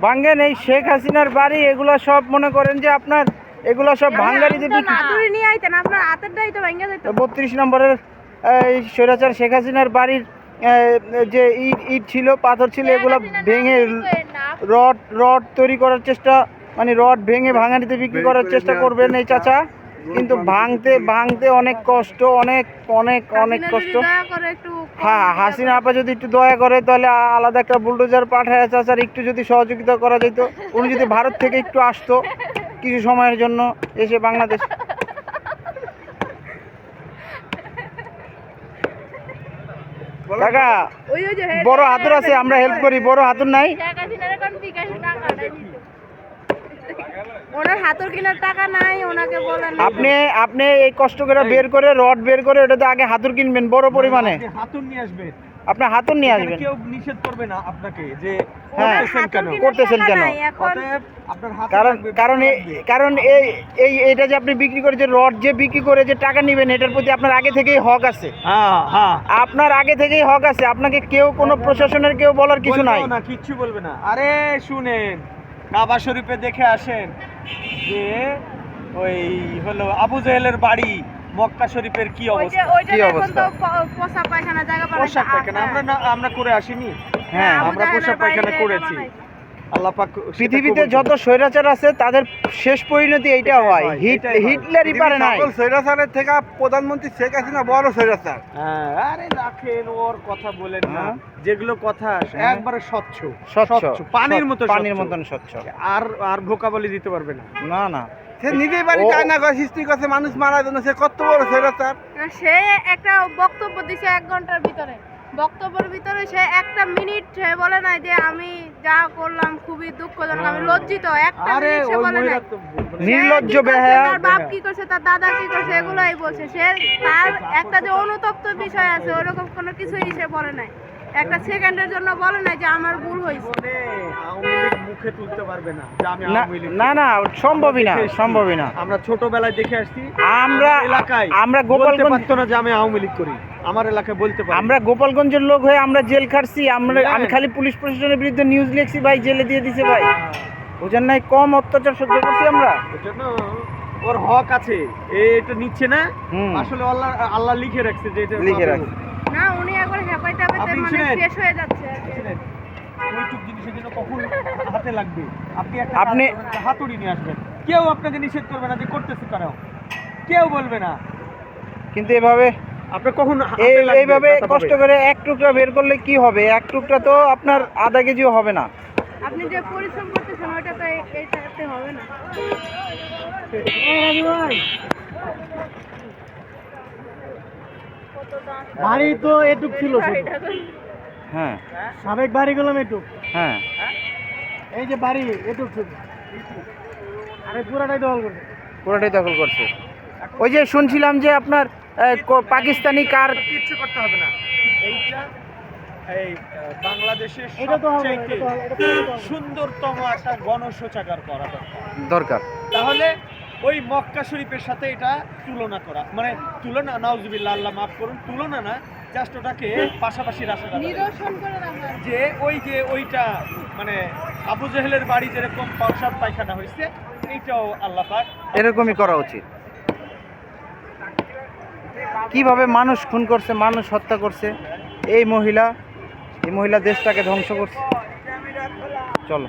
ভাঙ্গেন। এই শেখ হাসিনার বাড়ি এগুলো সব মনে করেন যে আপনার এগুলো সব ভাঙ্গারিতে নিয়ে আইতেন, আপনার হাতেরটাই তো ভেঙে যেত। 32 নম্বরের এই স্বৈরাচার শেখ হাসিনার বাড়ির যে ইট ছিল, পাথর ছিল, এগুলো ভেঙে রড তৈরি করার চেষ্টা, মানে রড ভেঙে ভাঙানিতে বিক্রি করার চেষ্টা করবেন এই চাচা। কিন্তু ভাঙতে অনেক কষ্ট, অনেক অনেক অনেক কষ্ট। হ্যাঁ, হাসিনা আপা যদি একটু দয়া করে তাহলে আলাদা একটা বুলডোজার পাঠায় চাচার একটু যদি সহযোগিতা করা যেত। উনি যদি ভারত থেকে একটু আসতো কিছু সময়ের জন্য এসে বাংলাদেশ। কাকা বড় হাতুর আছে, আমরা হেল্প করি। বড় হাতুর নাই, ওনার হাতুর কেনার টাকা নাই, ওনাকে বলেন আপনি এই কষ্ট করে বের করে রড বের করে ওটাতে আগে হাতুর কিনবেন বড় পরিমাণে। হাতুর নিয়ে আসবেন, আপনি হাতুর নিয়ে আসবেন। কেউ নিষেধ করবে না আপনাকে যে করতেছেন কেন। কারণ এইটা যে আপনি বিক্রি করে যে রড যে বিক্রি করে যে টাকা নেবেন, এটার প্রতি আপনার আগে থেকেই হক আছে। আপনার আগে থেকেই হক আছে, আপনাকে কেউ কোনো প্রশাসনের কেউ বলার কিছু নাই, কিচ্ছু বলবে না। আরে শুনেন, কাবা শরীফে দেখে আসেন যে ওই হলো আবু জেহেলের বাড়ি, মক্কা শরীফের কি অবস্থা। পোশাক পায়খানা আমরা করে আসিনি। হ্যাঁ, আমরা পোশাক পায়খানা করেছি। আল্লাহ পাক পৃথিবীতে যত স্বৈরাচার আছে তাদের শেষ পরিণতি এইটা হয়। হিটলারই পারে না। স্বৈরাচারের থেকে প্রধানমন্ত্রী শেখ হাসিনা বড় স্বৈরাচার। আরে রাখেন ওর কথা বলেন না, যেগুলো কথা একবারে স্বচ্ছ পানির মতন স্বচ্ছ। আর ভোকাবলি দিতে পারবে না। না না, সে নিজেই বাড়ি চায় না, সৃষ্টি করছে মানুষ মারার জন্য। সে কত বড় স্বৈরাচার। সে একটা বক্তব্য দিছে 1 ঘন্টার ভিতরে, বক্তব্যের ভিতরে সে 1টা মিনিট সে বলে নাই যে আমি যা করলাম খুবই দুঃখজনক, আমি লজ্জিত। 1টা মিনিট সে বলে নাই। নির্লজ্জ বেহায়া। তার বাপ কি করছে, তার দাদা কি করছে, এগুলাই বলছে। সে তার একটা যে অনুতপ্ত বিষয় আছে, ওরকম কোনো কিছুই সে বলে নাই। 1টা সেকেন্ডের জন্য বলে নাই যে আমার ভুল হয়েছে। মুখে তুলতে পারবে না যে আমি না, সম্ভবই না। আমরা ছোটবেলায় দেখে আসছি, আমরা গোপালগঞ্জ না যে আমি আওয়ামী লীগ করি, আমার এলাকায় বলতে পারি। আমরা গোপালগঞ্জের লোক হয়ে আমরা জেল খাটছি। আমি খালি পুলিশ প্রশাসনের বিরুদ্ধে নিউজ লিখছি ভাই, জেলে দিয়ে দিছে ভাই। বুঝেন নাই, কম অত্যাচার সহ্য করছি আমরা। ওর হক আছে, এটা নিচ্ছে না। আসলে আল্লাহ লিখে রাখছে যে এটা লিখে রাখছে না। উনি একবার হেপাইতে মানে শেষ হয়ে যাচ্ছে। ওইটুক জিনিসের জন্য কখন হাতে লাগবে, আপনি হাতুড়ি নিয়ে আসবেন। কেউ আপনাকে নিষেধ করবে না যে করতেছে, কারণ কেউ বলবে না। কিন্তু এভাবে আপনি কখন এইভাবে কষ্ট করে 1 টুকরা বের করলে কি হবে? 1 টুকরা তো আপনার আধা কেজিও হবে না। আপনি যে পরিশ্রম করতেছেন ওটা তো এইটাতে হবে না। বাড়ি তো এটুক ছিল, হ্যাঁ, সাবেক বাড়ি গেলাম এটুক। হ্যাঁ, এই যে বাড়ি এটুক ছিল, আরে পুরাটাই দখল করছে। ওই যে শুনছিলাম যে আপনার পাকিস্তানি কার কিচ্ছু করতে হবে না। এইটা এই বাংলাদেশের সবচেয়ে সুন্দরতম একটা গণশৌচাগার করা দরকার। তাহলে ওই মক্কা শরীফের সাথে এটা তুলনা করা, মানে তুলনা, নাউজুবিল্লাহ, আল্লাহ মাফ করুন, তুলনা না, জাস্ট ওটাকে পাশাপাশি রাখা যে ওইটা মানে আবু জেহেলের বাড়ি যেরকম পাশাপ পায়খানা হয়েছে, এইটাও আল্লাহ পাক এরকমই করা উচিত। কিভাবে মানুষ খুন করছে, মানুষ হত্যা করছে এই মহিলা দেশটাকে ধ্বংস করছে। চলো।